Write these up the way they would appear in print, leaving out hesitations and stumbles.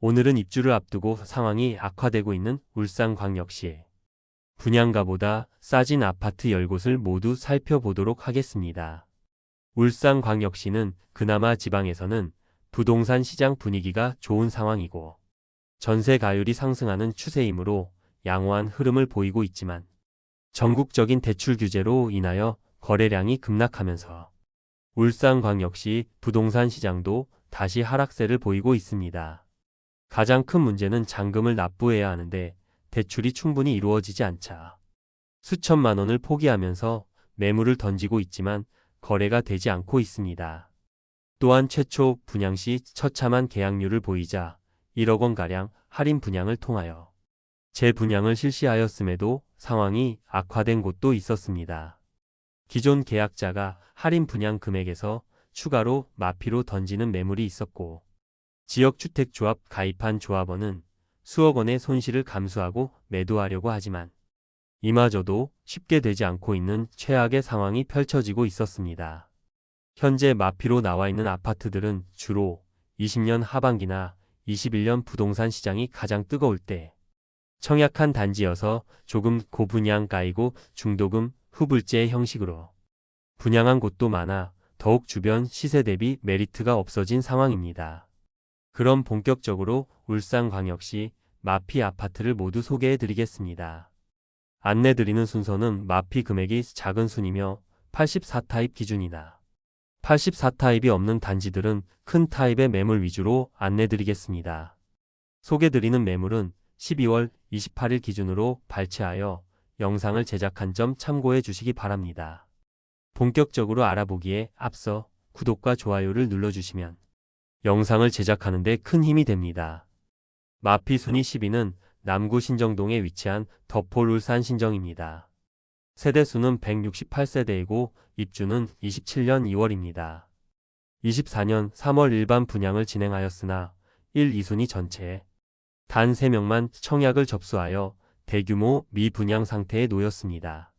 오늘은 입주를 앞두고 상황이 악화되고 있는 울산광역시 분양가보다 싸진 아파트 10곳을 모두 살펴보도록 하겠습니다. 울산광역시는 그나마 지방에서는 부동산 시장 분위기가 좋은 상황이고 전세 가율이 상승하는 추세이므로 양호한 흐름을 보이고 있지만 전국적인 대출 규제로 인하여 거래량이 급락하면서 울산광역시 부동산 시장도 다시 하락세를 보이고 있습니다. 가장 큰 문제는 잔금을 납부해야 하는데 대출이 충분히 이루어지지 않자 수천만 원을 포기하면서 매물을 던지고 있지만 거래가 되지 않고 있습니다. 또한 최초 분양 시 처참한 계약률을 보이자 1억 원가량 할인 분양을 통하여 재분양을 실시하였음에도 상황이 악화된 곳도 있었습니다. 기존 계약자가 할인 분양 금액에서 추가로 마피로 던지는 매물이 있었고 지역주택조합 가입한 조합원은 수억 원의 손실을 감수하고 매도하려고 하지만 이마저도 쉽게 되지 않고 있는 최악의 상황이 펼쳐지고 있었습니다. 현재 마피로 나와 있는 아파트들은 주로 20년 하반기나 21년 부동산 시장이 가장 뜨거울 때 청약한 단지여서 조금 고분양가이고 중도금 후불제 형식으로 분양한 곳도 많아 더욱 주변 시세 대비 메리트가 없어진 상황입니다. 그럼 본격적으로 울산광역시 마피 아파트를 모두 소개해 드리겠습니다. 안내드리는 순서는 마피 금액이 작은 순이며 84타입 기준이다. 84타입이 없는 단지들은 큰 타입의 매물 위주로 안내드리겠습니다. 소개드리는 매물은 12월 28일 기준으로 발췌하여 영상을 제작한 점 참고해 주시기 바랍니다. 본격적으로 알아보기에 앞서 구독과 좋아요를 눌러주시면 영상을 제작하는 데 큰 힘이 됩니다. 마피 순위 10위는 남구 신정동에 위치한 덕폴 울산 신정입니다. 세대수는 168세대이고 입주는 27년 2월입니다. 24년 3월 일반 분양을 진행하였으나 1, 2순위 전체 단 3명만 청약을 접수하여 대규모 미분양 상태에 놓였습니다.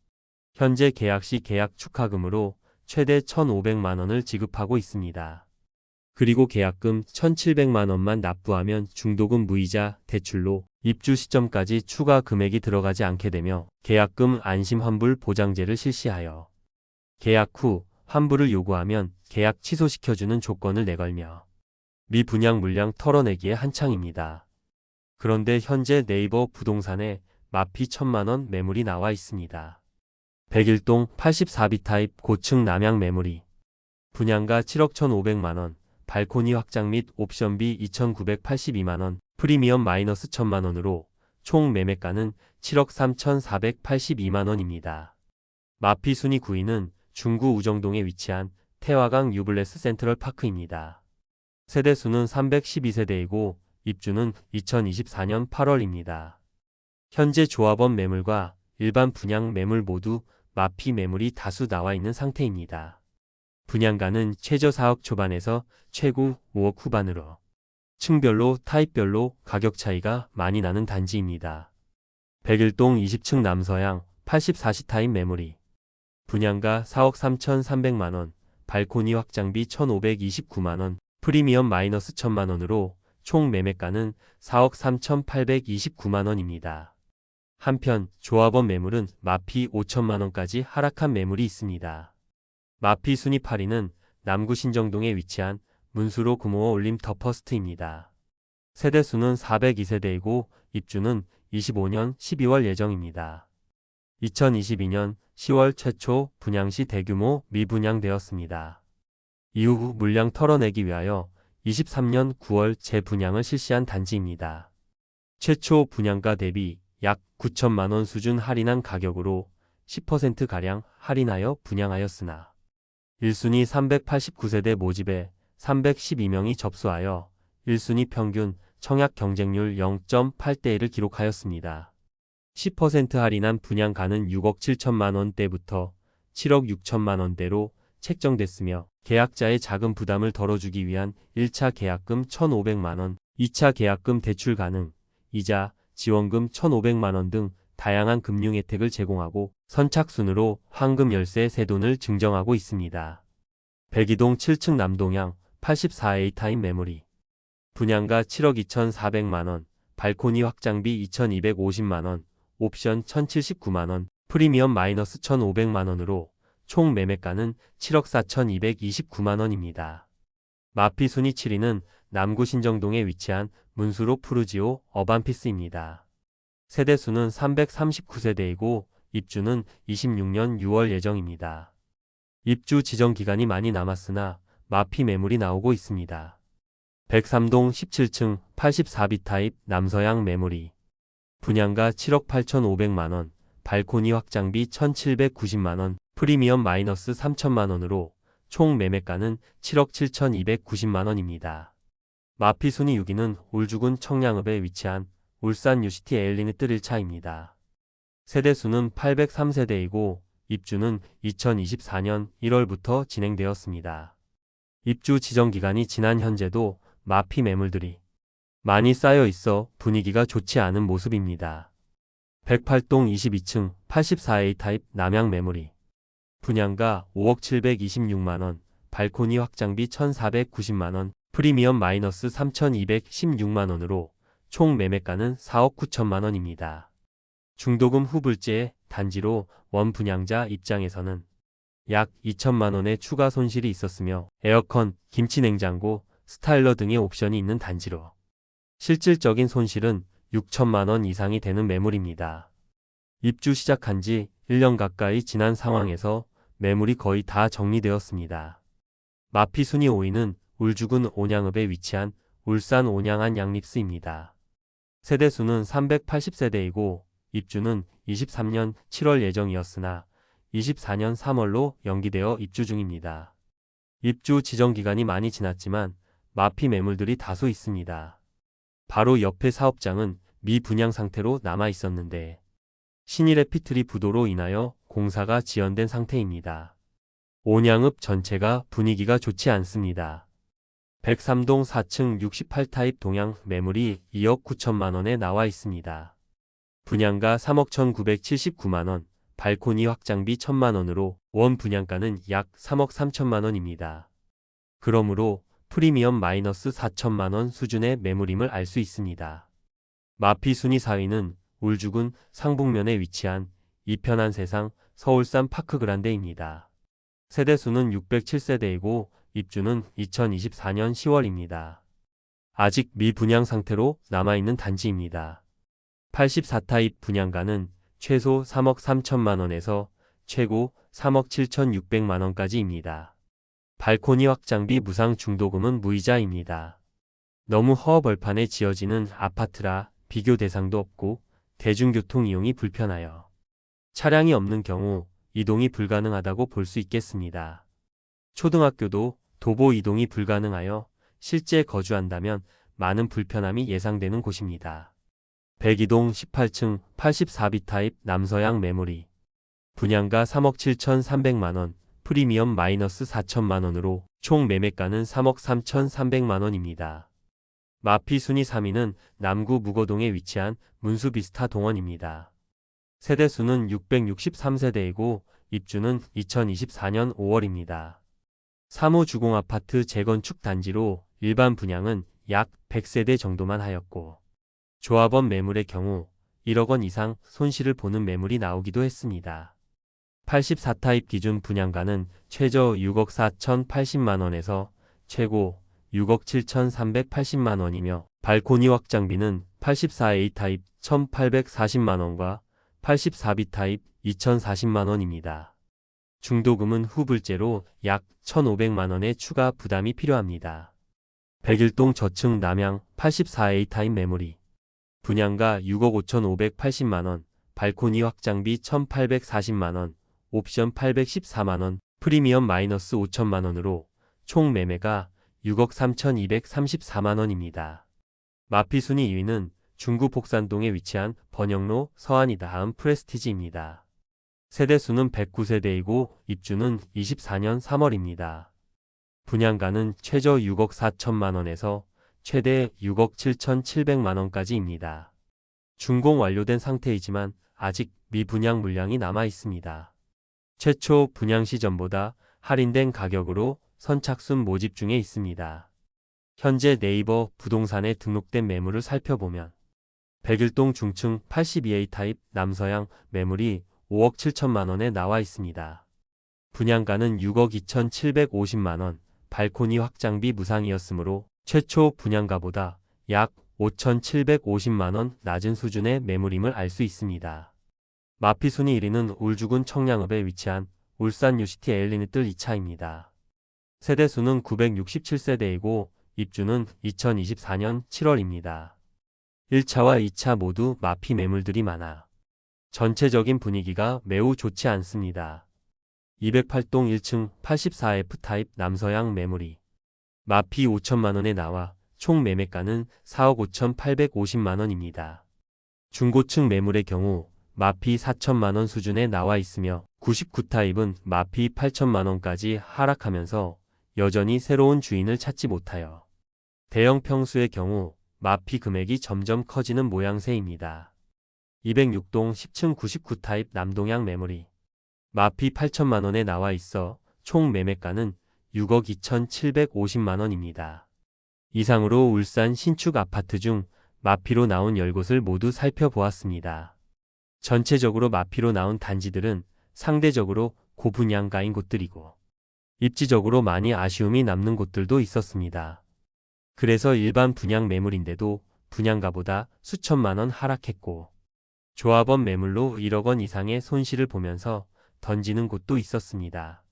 현재 계약 시 계약 축하금으로 최대 1,500만 원을 지급하고 있습니다. 그리고 계약금 1,700만 원만 납부하면 중도금 무이자 대출로 입주 시점까지 추가 금액이 들어가지 않게 되며 계약금 안심 환불 보장제를 실시하여 계약 후 환불을 요구하면 계약 취소시켜주는 조건을 내걸며 미분양 물량 털어내기에 한창입니다. 그런데 현재 네이버 부동산에 마피 1,000만 원 매물이 나와 있습니다. 101동 84B 타입 고층 남양 매물이 분양가 7억 1,500만 원, 발코니 확장 및 옵션비 2,982만 원, 프리미엄 마이너스 1,000만 원으로 총 매매가는 7억 3,482만 원입니다. 마피 순위 9위는 중구 우정동에 위치한 태화강 유블레스 센트럴 파크입니다. 세대수는 312세대이고 입주는 2024년 8월입니다. 현재 조합원 매물과 일반 분양 매물 모두 마피 매물이 다수 나와 있는 상태입니다. 분양가는 최저 4억 초반에서 최고 5억 후반으로 층별로 타입별로 가격 차이가 많이 나는 단지입니다. 101동 20층 남서양 84시 타입 매물이 분양가 4억 3,300만 원, 발코니 확장비 1,529만 원, 프리미엄 마이너스 1,000만 원으로 총 매매가는 4억 3,829만 원입니다. 한편 조합원 매물은 마피 5천만 원까지 하락한 매물이 있습니다. 마피 순위 8위는 남구 신정동에 위치한 문수로 구모어 올림 더 퍼스트입니다. 세대수는 402세대이고 입주는 25년 12월 예정입니다. 2022년 10월 최초 분양 시 대규모 미분양되었습니다. 이후 물량 털어내기 위하여 23년 9월 재분양을 실시한 단지입니다. 최초 분양가 대비 약 9천만 원 수준 할인한 가격으로 10%가량 할인하여 분양하였으나 1순위 389세대 모집에 312명이 접수하여 1순위 평균 청약 경쟁률 0.8대1을 기록하였습니다. 10% 할인한 분양가는 6억 7천만 원대부터 7억 6천만 원대로 책정됐으며 계약자의 자금 부담을 덜어주기 위한 1차 계약금 1,500만 원, 2차 계약금 대출 가능, 이자, 지원금 1,500만 원 등 다양한 금융 혜택을 제공하고 선착순으로 황금 열쇠 세돈을 증정하고 있습니다. 102동 7층 남동향 84A 타입 매물이 분양가 7억 2,400만원, 발코니 확장비 2,250만원, 옵션 1,079만원, 프리미엄 마이너스 1,500만원으로 총 매매가는 7억 4,229만원입니다. 마피 순위 7위는 남구 신정동에 위치한 문수로 푸르지오 어반피스입니다. 세대수는 339세대이고 입주는 26년 6월 예정입니다. 입주 지정 기간이 많이 남았으나 마피 매물이 나오고 있습니다. 103동 17층 84B 타입 남서양 매물이 분양가 7억 8,500만원, 발코니 확장비 1,790만원, 프리미엄 마이너스 3천만원으로 총 매매가는 7억 7,290만원입니다. 마피 순위 6위는 울주군 청량읍에 위치한 울산 UCT 엘리니트 1차입니다. 세대수는 803세대이고 입주는 2024년 1월부터 진행되었습니다. 입주 지정 기간이 지난 현재도 마피 매물들이 많이 쌓여 있어 분위기가 좋지 않은 모습입니다. 108동 22층 84A 타입 남양 매물이 분양가 5억 726만원, 발코니 확장비 1,490만원, 프리미엄 마이너스 3,216만원으로 총 매매가는 4억 9천만원입니다. 중도금 후불제 단지로 원 분양자 입장에서는 약 2천만원의 추가 손실이 있었으며 에어컨, 김치냉장고, 스타일러 등의 옵션이 있는 단지로 실질적인 손실은 6천만원 이상이 되는 매물입니다. 입주 시작한 지 1년 가까이 지난 상황에서 매물이 거의 다 정리되었습니다. 마피 순위 5위는 울주군 온양읍에 위치한 울산 온양한 양립스입니다. 세대수는 380세대이고 입주는 23년 7월 예정이었으나 24년 3월로 연기되어 입주 중입니다. 입주 지정 기간이 많이 지났지만 마피 매물들이 다수 있습니다. 바로 옆에 사업장은 미분양 상태로 남아 있었는데 신일의 피트리 부도로 인하여 공사가 지연된 상태입니다. 온양읍 전체가 분위기가 좋지 않습니다. 103동 4층 68타입 동양 매물이 2억 9천만원에 나와 있습니다. 분양가 3억 1,979만원, 발코니 확장비 1,000만원으로 원 분양가는 약 3억 3천만원입니다. 그러므로 프리미엄 마이너스 4천만원 수준의 매물임을 알 수 있습니다. 마피 순위 4위는 울주군 상북면에 위치한 이편한 세상 서울산 파크그란데입니다. 세대수는 607세대이고 입주는 2024년 10월입니다. 아직 미분양 상태로 남아있는 단지입니다. 84타입 분양가는 최소 3억 3천만원에서 최고 3억 7,600만원까지입니다. 발코니 확장비 무상 중도금은 무이자입니다. 너무 허허벌판에 지어지는 아파트라 비교 대상도 없고 대중교통 이용이 불편하여 차량이 없는 경우 이동이 불가능하다고 볼 수 있겠습니다. 초등학교도 도보 이동이 불가능하여 실제 거주한다면 많은 불편함이 예상되는 곳입니다. 102동 18층 84B 타입 남서양 매물이 분양가 3억 7,300만원, 프리미엄 마이너스 4천만원으로 총 매매가는 3억 3,300만원입니다. 마피 순위 3위는 남구 무거동에 위치한 문수비스타 동원입니다. 세대수는 663세대이고 입주는 2024년 5월입니다. 사무주공아파트 재건축 단지로 일반 분양은 약 100세대 정도만 하였고 조합원 매물의 경우 1억 원 이상 손실을 보는 매물이 나오기도 했습니다. 84타입 기준 분양가는 최저 6억 4,080만원에서 최고 6억 7,380만원이며 발코니 확장비는 84A 타입 1,840만원과 84B 타입 2,040만원입니다. 중도금은 후불제로 약 1,500만원의 추가 부담이 필요합니다. 101동 저층 남양 84A 타입 매물이 분양가 6억 5,580만원, 발코니 확장비 1,840만원, 옵션 814만원, 프리미엄 마이너스 5천만원으로 총 매매가 6억 3,234만원입니다. 마피 순위 2위는 중구 복산동에 위치한 번영로 서안이 다음 프레스티지입니다. 세대수는 109세대이고 입주는 24년 3월입니다. 분양가는 최저 6억 4천만원에서 최대 6억 7,700만원까지입니다. 준공 완료된 상태이지만 아직 미분양 물량이 남아 있습니다. 최초 분양 시점보다 할인된 가격으로 선착순 모집 중에 있습니다. 현재 네이버 부동산에 등록된 매물을 살펴보면 백일동 중층 82A 타입 남서양 매물이 5억 7천만 원에 나와 있습니다. 분양가는 6억 2,750만 원, 발코니 확장비 무상이었으므로 최초 분양가보다 약 5,750만 원 낮은 수준의 매물임을 알 수 있습니다. 마피 순위 1위는 울주군 청량읍에 위치한 울산 UCT 엘리니뜰 2차입니다. 세대수는 967세대이고 입주는 2024년 7월입니다. 1차와 2차 모두 마피 매물들이 많아 전체적인 분위기가 매우 좋지 않습니다. 208동 1층 84F 타입 남서양 매물이 마피 5천만 원에 나와 총 매매가는 4억 5,850만 원입니다. 중고층 매물의 경우 마피 4천만 원 수준에 나와 있으며 99 타입은 마피 8천만 원까지 하락하면서 여전히 새로운 주인을 찾지 못하여 대형 평수의 경우 마피 금액이 점점 커지는 모양새입니다. 206동 10층 99 타입 남동향 매물이 마피 8천만 원에 나와 있어 총 매매가는 6억 2,750만 원입니다. 이상으로 울산 신축 아파트 중 마피로 나온 10곳을 모두 살펴보았습니다. 전체적으로 마피로 나온 단지들은 상대적으로 고분양가인 곳들이고 입지적으로 많이 아쉬움이 남는 곳들도 있었습니다. 그래서 일반 분양 매물인데도 분양가보다 수천만 원 하락했고 조합원 매물로 1억 원 이상의 손실을 보면서 던지는 곳도 있었습니다.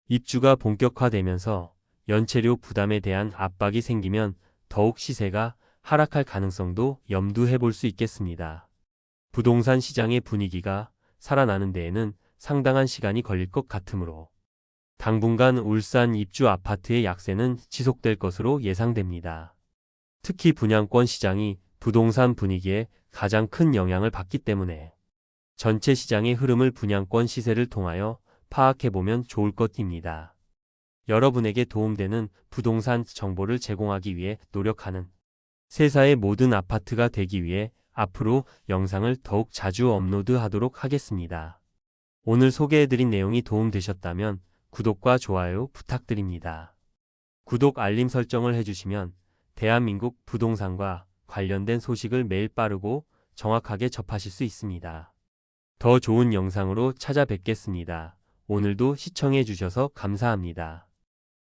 입주가 본격화되면서 연체료 부담에 대한 압박이 생기면 더욱 시세가 하락할 가능성도 염두해 볼 수 있겠습니다. 부동산 시장의 분위기가 살아나는 데에는 상당한 시간이 걸릴 것 같으므로 당분간 울산 입주 아파트의 약세는 지속될 것으로 예상됩니다. 특히 분양권 시장이 부동산 분위기에 가장 큰 영향을 받기 때문에 전체 시장의 흐름을 분양권 시세를 통하여 파악해보면 좋을 것입니다. 여러분에게 도움되는 부동산 정보를 제공하기 위해 노력하는 세사의 모든 아파트가 되기 위해 앞으로 영상을 더욱 자주 업로드하도록 하겠습니다. 오늘 소개해드린 내용이 도움되셨다면 구독과 좋아요 부탁드립니다. 구독 알림 설정을 해주시면 대한민국 부동산과 관련된 소식을 매일 빠르고 정확하게 접하실 수 있습니다. 더 좋은 영상으로 찾아뵙겠습니다. 오늘도 시청해 주셔서 감사합니다.